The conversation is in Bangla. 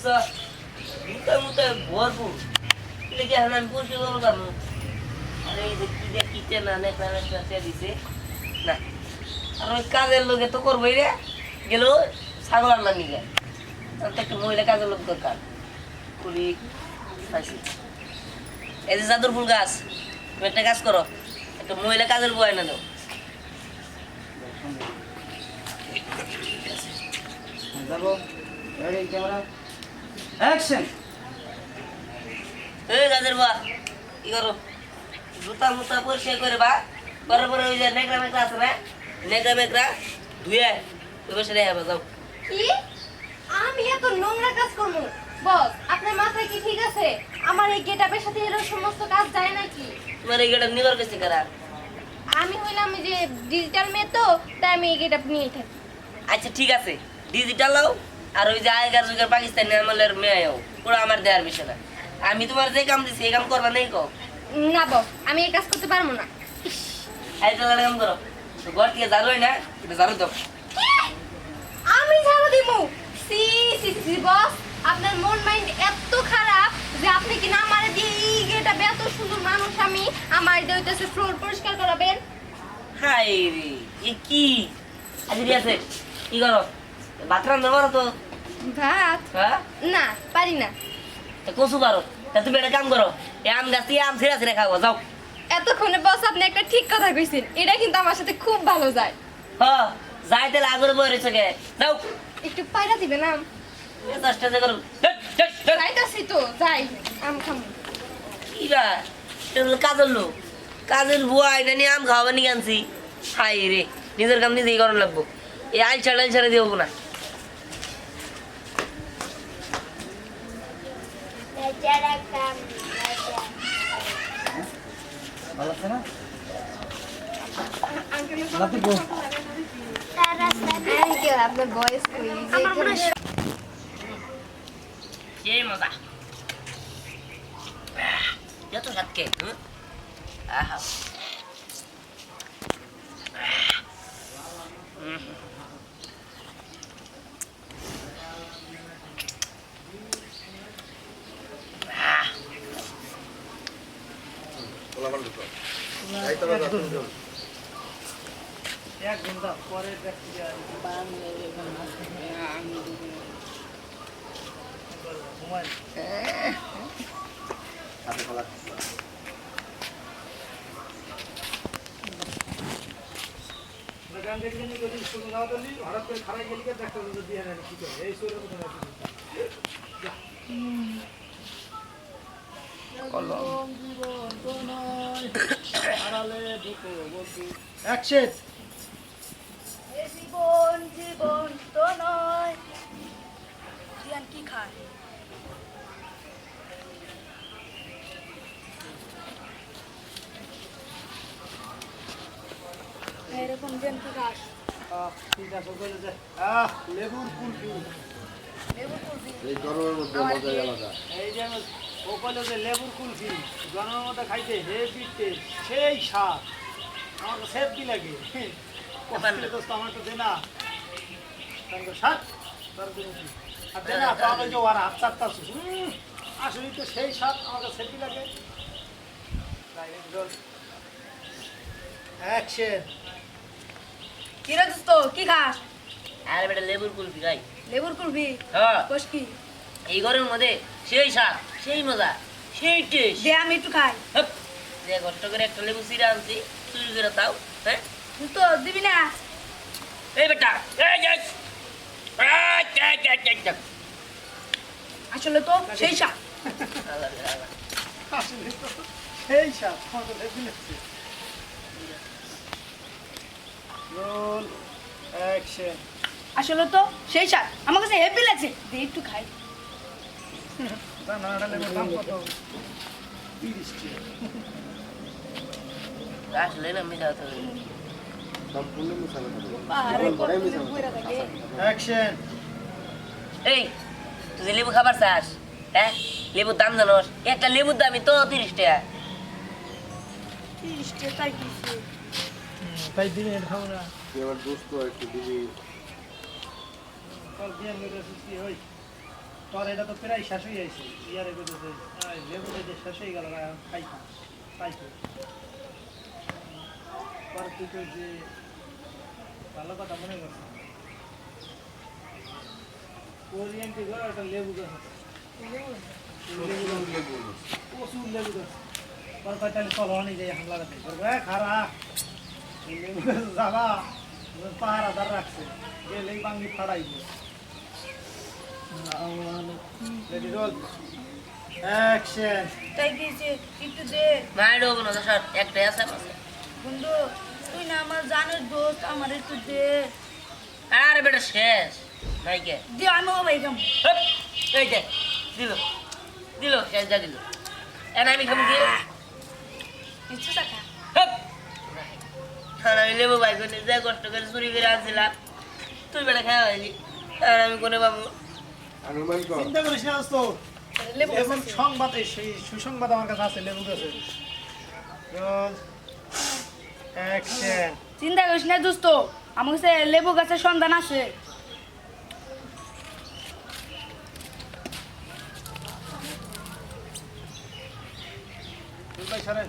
দেখছো মুখে মুখে ভরপুর লেগে এখন আমি পরিষ্কার করবো পারবো আর এই যে কি দিয়ে কিতে না নেকড়া নেকড়া দিছে না আর ওই কাজের লোকে তো করবোই রে গেল ছাগল আনলাম নিয়ে তো একটা মহিলা কাজের লোক দরকার কুলি পাইছি এই যে জাদুর ফুল গাছ তুমি একটা কাজ করো একটা মহিলা কাজের বয় না দাও যাবো রেডি ক্যামেরা অ্যাকশন এই কাজের বয় কি করো জুতা মুতা পরিষ্কার করে বা পরে পরে ওই যে নেকড়া মেকড়া আছে না নেকড়া মেকড়া ধুয়ে ওই বসে রেখে যাও কি আমি এত নোংরা কাজ করব বস আপনার মাথায় কি ঠিক আছে আমার এই গেটআপের সাথে এর সমস্ত কাজ যায় নাকি তোমার এই গেটা নিবার কাছে কারা আমি হইলাম এই যে ডিজিটাল মেয়ে তো তাই আমি এই গেটআপ নিয়েই থাকি আচ্ছা ঠিক আছে ডিজিটালও আর ওই যে আগেকার যুগের পাকিস্তানি আমলের মেয়েও পুরো আমার দেওয়ার বিষয় না আমি তোমার যে কাম দিছি এই কাম করবা নাই কও না বস আমি এই কাজ করতে পারবো না এই তো কাম করো তো ঘর থেকে ঝাড়ুই না এটা ঝাড়ু দাও আমি ঝাড়ু দিব সি সি সি বস আপনার মন মাইন্ড এত খারাপ যে আপনি কি না আমারে দিয়ে এই গেটআপ এত সুন্দর মানুষ আমি আমার দেইতেছে ফ্লোর পরিষ্কার করাবেন হাই রে এ কি আজ আছে কি করো ভাত রান্না করো তো ভাত হ্যাঁ না পারি না তো কচু পারো তা তুমি একটা কাম করো এই আম গাছ দিয়ে আম ছিঁড়া ছিঁড়া খাবো যাও এতক্ষণে বস আপনি একটা ঠিক কথা কইছেন এটা কিন্তু আমার সাথে খুব ভালো যায় হ্যাঁ যাই তাহলে আগরে বই রয়েছে গে যাও একটু পায়রা দিবেন আম চেষ্টা যে করো যাইতাছি তো যাই আম খামু ইরা এটা হলো কাজের লোক কাজের বুয়া এটা নিয়ে আম খাওয়াবার নিয়ে আনছি হাই রে নিজের কাম নিজেই করার লাগবো এই আইল ছাড়া দেবো না ভালো আছে না আপনার বয়স কই কে মজা যত সাতকে আহা এক ঘন্টা পরে দেখছি হঠাৎ করে খারাপ গেলি দেখতে দিয়ে নেন কি করে এই শরীরের মতো অ্যাকশন জীবন জীবন তো নয় জিয়ান কি খায় এরকম জিয়ান কি খাস ঠিক আছে বলে যে লেবুর কুলফি লেবু কুলফি এই গরমের মধ্যে মজা আলাদা এই যে ও বলে যে লেবুর কুলফি গরমের মধ্যে খাইতে হেভি টেস্ট সেই স্বাদ আমার তো সেফটি লাগে আমার তো দে না স্বাদ আর দে না পাবে যে ওর হাত চারটা আসলে তো সেই স্বাদ আমাকে সেফটি লাগে অ্যাকশন কি রে দোস্ত কি খাস আরে বেটা লেবুর কুলফি খাই লেবুর কুলফি হ্যাঁ কোষ কি এই গরমের মধ্যে সেই স্বাদ সেই মজা সেই টেস্ট দে আমি একটু খাই যে কষ্ট করে একটা লেবু চিরা আনছি চুরি করে তাও হ্যাঁ তো দিবি না এই বেটা এই যে আসলে তো সেই স্বাদ আসলে তো সেই স্বাদ আমাকে হেভি লাগছে রোল অ্যাকশন আসলে তো সেই স্বাদ আমার কাছে হেভি লাগছে দে একটু খাই দানাটা লেবুর দাম কত 30 টাকা আসলে না মিশা তো সম্পূর্ণ মিশানো থাকে আরে কত পুরা থাকে অ্যাকশন এই তুই যে লেবু খাবার চাস হ্যাঁ লেবুর দাম জানোস একটা লেবুর দামই তো 30 টাকা 30 টাকা কিসে তাই দিনে খাও না তুই আমার দোস্ত একটু দিবি কল দিয়ে মেরে সুস্থি হই তোর এটা তো প্রায় শেষ হয়ে যাইছে ইয়ারে কইতেছে লেবু যে শেষ হয়ে গেল খাই তাই তো পরে তুই কই যে ভালো কথা মনে করছিস কোরিয়ান কি ঘর একটা লেবু গাছ আছে। প্রচুর লেবু গাছ পরে কয় তাহলে চলো অনেক যাই হামলা রাখতে খারা লেবু গাছ যাবা পাহারাদার রাখছে গেলেই বাঙ্গি ফাড়াইবে রেডি রোল অ্যাকশন তাই দিয়েছে একটু দে মাইড হবে না স্যার একটাই আছে আমার। বন্ধু তুই না আমার জানের দোস্ত আমার একটু দে আরে বেটা শেষ নাইকে দে আমি ও ভাই কাম হেপ, এই যে দিল শেষ যা দিল এন আমি খাবো কি কিছু টাকা হেপ। আর আমি লেবু ভাই করে যা কষ্ট করে চুরি করে আনছিলাম তুই বেটা খাওয়া হয়নি আর আমি কোনে পাবো আনুমান কর চিন্তা করিস না তো লেবু এবং সংবাদ সেই সুসংবাদ আমার কাছে আছে লেবু গাছে রোল অ্যাকশন চিন্তা করিস না দোস্ত আমার কাছে লেবু গাছের সন্ধান আছে ভাই সারেন